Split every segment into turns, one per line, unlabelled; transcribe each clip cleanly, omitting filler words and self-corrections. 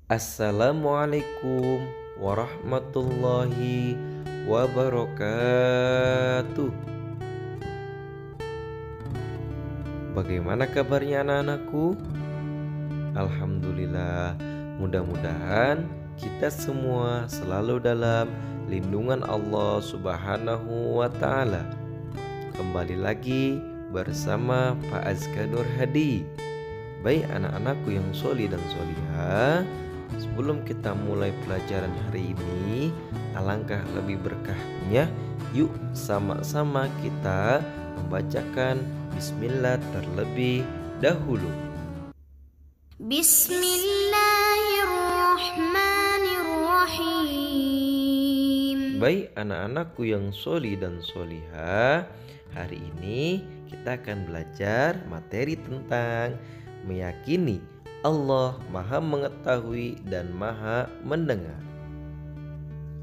Assalamualaikum warahmatullahi wabarakatuh. Bagaimana kabarnya anak-anakku? Alhamdulillah, mudah-mudahan kita semua selalu dalam lindungan Allah Subhanahu wa Ta'ala. Kembali lagi bersama Pak Azka Nur Hadi. Baik anak-anakku yang sholih dan sholihah, sebelum kita mulai pelajaran hari ini, alangkah lebih berkahnya yuk sama-sama kita membacakan Bismillah terlebih dahulu.
Bismillahirrahmanirrahim.
Baik anak-anakku yang sholih dan sholihah, hari ini kita akan belajar materi tentang meyakini Allah Maha Mengetahui dan Maha Mendengar.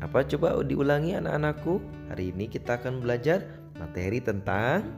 Apa coba diulangi anak-anakku? Hari ini kita akan belajar materi tentang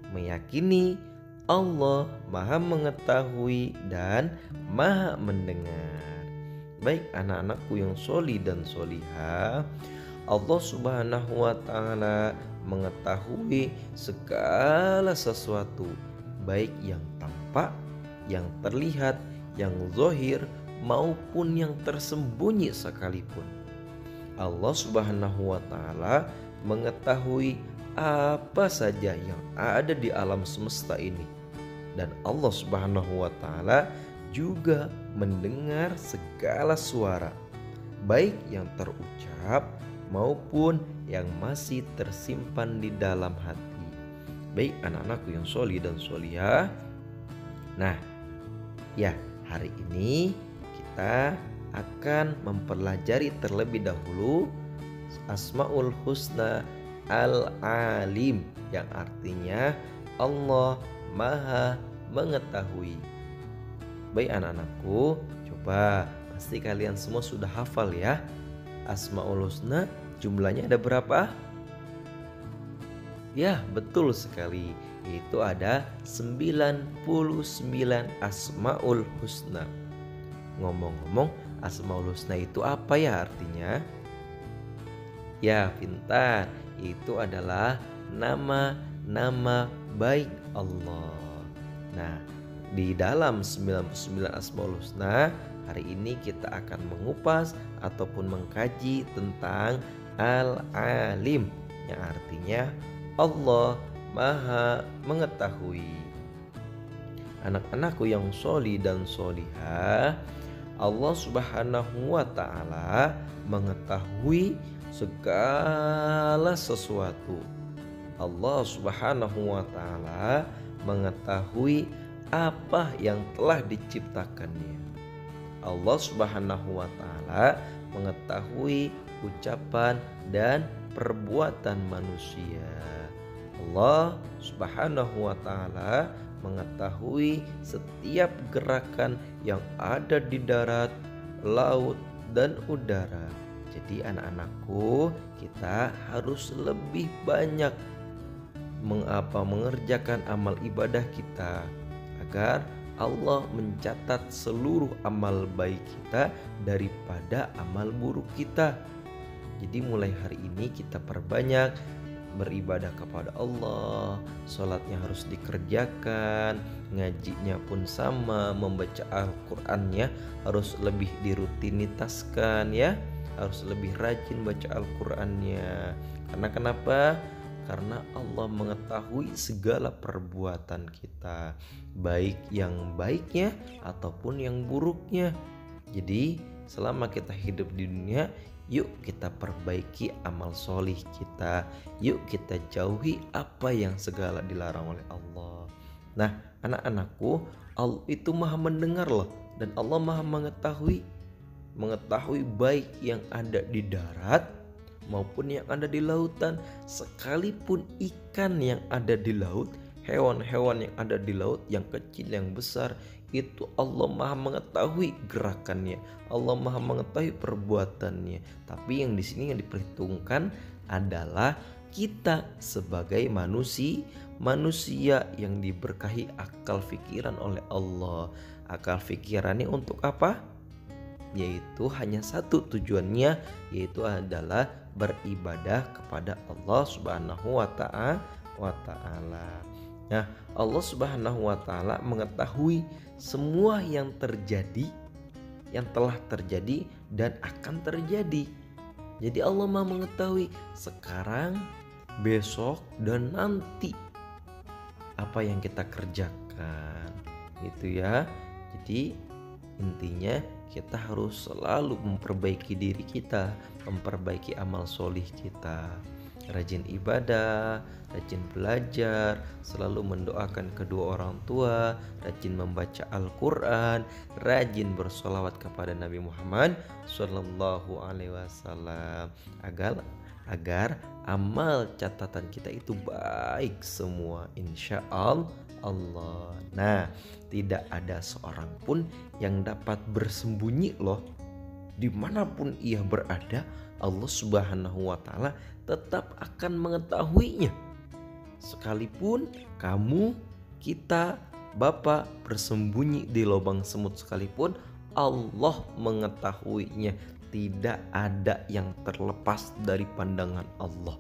meyakini Allah Maha Mengetahui dan Maha Mendengar. Baik anak-anakku yang sholih dan sholihah, Allah Subhanahu wa Ta'ala mengetahui segala sesuatu, baik yang tampak, yang terlihat, yang zahir maupun yang tersembunyi sekalipun. Allah Subhanahu wa Ta'ala mengetahui apa saja yang ada di alam semesta ini. Dan Allah Subhanahu wa Ta'ala juga mendengar segala suara, baik yang terucap maupun yang masih tersimpan di dalam hati. Baik anak-anakku yang sholih dan sholihah, nah ya, hari ini kita akan mempelajari terlebih dahulu Asmaul Husna Al-Alim, yang artinya Allah Maha Mengetahui. Baik anak-anakku, coba pasti kalian semua sudah hafal ya. Asmaul Husna jumlahnya ada berapa? Ya, betul sekali. Itu ada 99 Asmaul Husna. Ngomong-ngomong, Asmaul Husna itu apa ya artinya? Ya, pintar. Itu adalah nama-nama baik Allah. Nah, di dalam 99 Asmaul Husna, hari ini kita akan mengupas ataupun mengkaji tentang Al-Alim, yang artinya Allah Maha Mengetahui. Anak-anakku yang sholih dan sholihah, Allah Subhanahu wa Ta'ala mengetahui segala sesuatu. Allah Subhanahu wa Ta'ala mengetahui apa yang telah diciptakannya. Allah Subhanahu wa Ta'ala mengetahui ucapan dan perbuatan manusia. Allah Subhanahu wa Ta'ala mengetahui setiap gerakan yang ada di darat, laut, dan udara. Jadi anak-anakku, kita harus lebih banyak mengerjakan amal ibadah kita agar Allah mencatat seluruh amal baik kita daripada amal buruk kita. Jadi mulai hari ini kita perbanyak beribadah kepada Allah, sholatnya harus dikerjakan, ngajinya pun sama, membaca Al-Qur'annya harus lebih dirutinitaskan ya, harus lebih rajin baca Al-Qur'annya. Karena kenapa? Karena Allah mengetahui segala perbuatan kita, baik yang baiknya ataupun yang buruknya. Jadi selama kita hidup di dunia, yuk kita perbaiki amal solih kita. Yuk kita jauhi apa yang segala dilarang oleh Allah. Nah anak-anakku, Allah itu maha mendengar loh. Dan Allah maha mengetahui baik yang ada di darat maupun yang ada di lautan. Sekalipun ikan yang ada di laut, hewan-hewan yang ada di laut, yang kecil yang besar, itu Allah maha mengetahui gerakannya, Allah maha mengetahui perbuatannya. Tapi yang di sini yang diperhitungkan adalah kita sebagai manusia yang diberkahi akal pikiran oleh Allah. Akal pikirannya untuk apa? yaitu hanya satu tujuannya, yaitu adalah beribadah kepada Allah Subhanahu wa Ta'ala. Nah, Allah Subhanahu wa Ta'ala mengetahui semua yang terjadi, yang telah terjadi dan akan terjadi. Jadi Allah Maha mengetahui sekarang, besok, dan nanti apa yang kita kerjakan, gitu ya. Jadi intinya kita harus selalu memperbaiki diri kita, memperbaiki amal solih kita, rajin ibadah, rajin belajar, selalu mendoakan kedua orang tua, rajin membaca Al-Quran, rajin bersolawat kepada Nabi Muhammad Sallallahu Alaihi Wasallam, agar amal catatan kita itu baik semua, insya Allah. Nah, tidak ada seorang pun yang dapat bersembunyi loh. Dimanapun ia berada, Allah Subhanahu wa Ta'ala tetap akan mengetahuinya. Sekalipun kamu, kita, Bapak bersembunyi di lubang semut sekalipun, Allah mengetahuinya. Tidak ada yang terlepas dari pandangan Allah.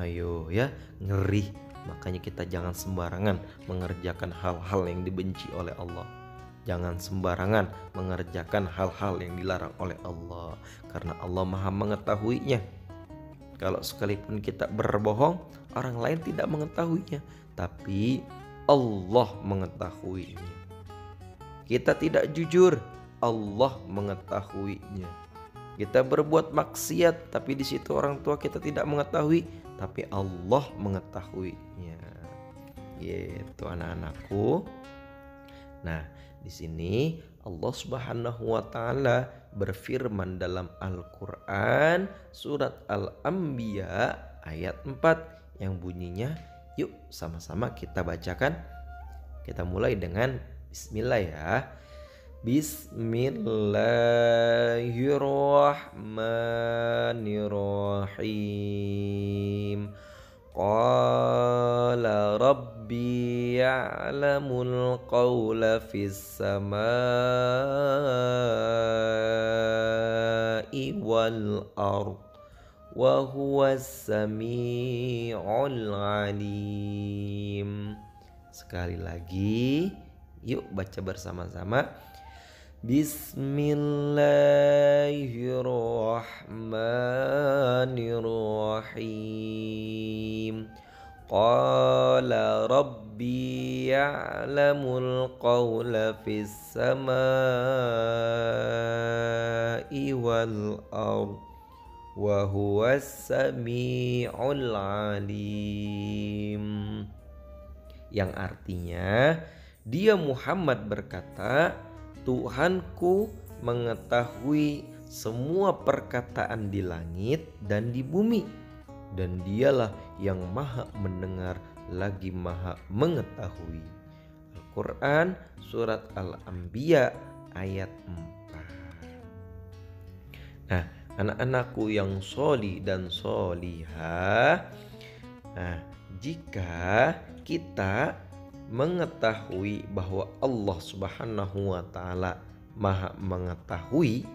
Ayo ya, ngeri. Makanya kita jangan sembarangan mengerjakan hal-hal yang dibenci oleh Allah. Jangan sembarangan mengerjakan hal-hal yang dilarang oleh Allah, karena Allah Maha mengetahuinya. Kalau sekalipun kita berbohong, orang lain tidak mengetahuinya, tapi Allah mengetahuinya. Kita tidak jujur, Allah mengetahuinya. Kita berbuat maksiat, tapi di situ orang tua kita tidak mengetahui, tapi Allah mengetahuinya. Gitu anak-anakku. Nah, di sini Allah Subhanahu wa Ta'ala berfirman dalam Al-Qur'an surat Al-Anbiya ayat 4 yang bunyinya, yuk sama-sama kita bacakan. Kita mulai dengan bismillah ya. Bismillahirrahmanirrahim. Qala rabbi ya'lamul qawla fis samai wal ard wa huwas sami'ul alim. Sekali lagi, yuk baca bersama-sama. Bismillahirrahmanirrahim. Qala rabbi ya'lamul qawla fis samai wal ard wa huwas sami'ul alim. Yang artinya, dia Muhammad berkata, Tuhanku mengetahui semua perkataan di langit dan di bumi, dan dialah yang maha mendengar lagi maha mengetahui. Al-Quran surat Al-Anbiya ayat 4. Nah, anak-anakku yang sholi dan sholihah, nah, jika kita mengetahui bahwa Allah Subhanahu wa Ta'ala maha mengetahui,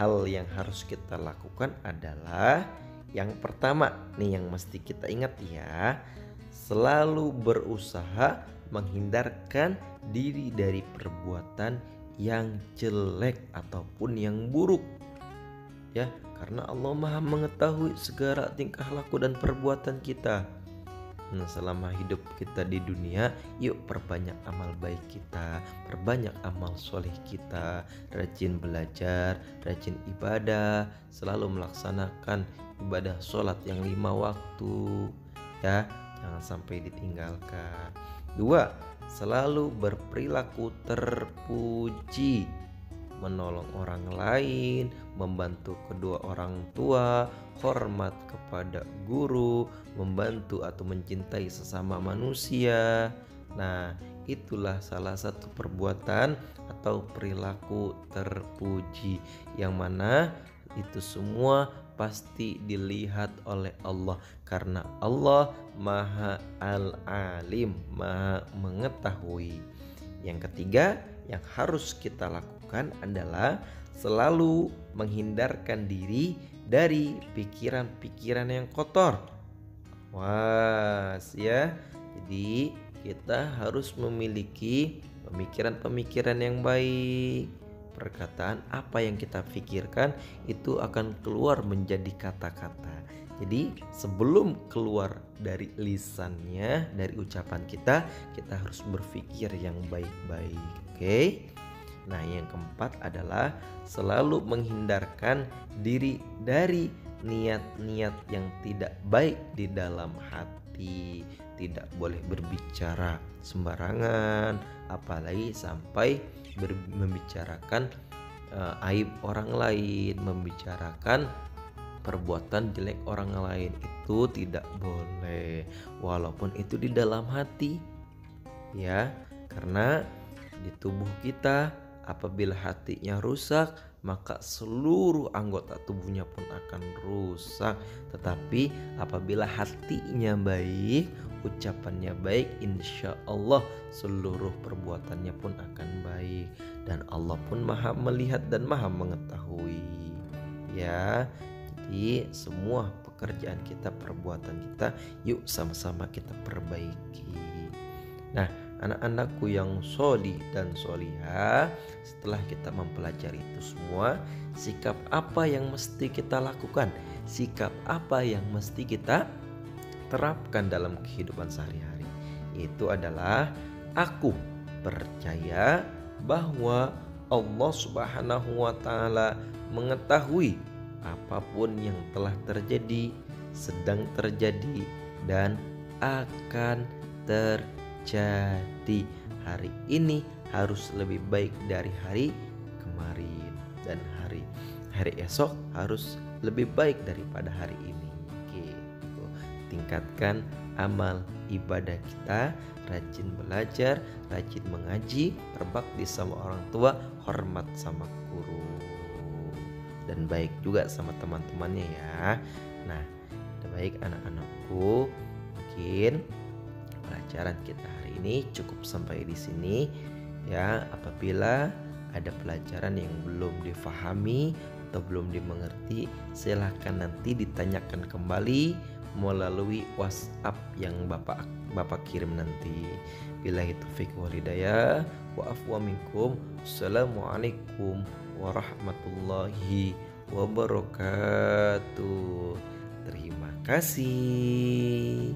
hal yang harus kita lakukan adalah yang pertama nih yang mesti kita ingat ya, selalu berusaha menghindarkan diri dari perbuatan yang jelek ataupun yang buruk ya, karena Allah maha mengetahui segala tingkah laku dan perbuatan kita. Nah, selama hidup kita di dunia, yuk perbanyak amal baik kita, perbanyak amal soleh kita, rajin belajar, rajin ibadah, selalu melaksanakan ibadah sholat yang 5 waktu ya, jangan sampai ditinggalkan. 2, selalu berperilaku terpuji, menolong orang lain, membantu kedua orang tua, hormat kepada guru, membantu atau mencintai sesama manusia. Nah, itulah salah satu perbuatan atau perilaku terpuji, yang mana itu semua pasti dilihat oleh Allah, karena Allah Maha Al-Alim, Maha mengetahui. Yang ketiga yang harus kita lakukan lakukan adalah selalu menghindarkan diri dari pikiran-pikiran yang kotor. Was ya. Jadi kita harus memiliki pemikiran-pemikiran yang baik. Perkataan apa yang kita pikirkan itu akan keluar menjadi kata-kata. Jadi sebelum keluar dari lisannya, dari ucapan kita harus berpikir yang baik-baik. Oke. Nah, yang keempat adalah selalu menghindarkan diri dari niat-niat yang tidak baik di dalam hati. Tidak boleh berbicara sembarangan, apalagi sampai membicarakan aib orang lain, membicarakan perbuatan jelek orang lain. Itu tidak boleh, walaupun itu di dalam hati ya, karena di tubuh kita apabila hatinya rusak, maka seluruh anggota tubuhnya pun akan rusak. Tetapi apabila hatinya baik, ucapannya baik, insya Allah seluruh perbuatannya pun akan baik. Dan Allah pun maha melihat dan maha mengetahui ya. Jadi semua pekerjaan kita, perbuatan kita, yuk sama-sama kita perbaiki. Nah, anak-anakku yang sholih dan sholihah, setelah kita mempelajari itu semua, sikap apa yang mesti kita lakukan, sikap apa yang mesti kita terapkan dalam kehidupan sehari-hari, itu adalah aku percaya bahwa Allah Subhanahu wa Ta'ala mengetahui apapun yang telah terjadi, sedang terjadi, dan akan terjadi. Hari ini harus lebih baik dari hari kemarin, dan hari esok harus lebih baik daripada hari ini. Gitu. Tingkatkan amal ibadah kita, rajin belajar, rajin mengaji, berbakti sama orang tua, hormat sama guru, dan baik juga sama teman-temannya ya. Nah, baik anak-anakku, mungkin pelajaran kita hari ini cukup sampai di sini ya. Apabila ada pelajaran yang belum difahami atau belum dimengerti, silahkan nanti ditanyakan kembali melalui WhatsApp yang Bapak kirim nanti. Billahi taufiq wal hidayah, wa afwa minkum. Assalamualaikum warahmatullahi wabarakatuh. Terima kasih.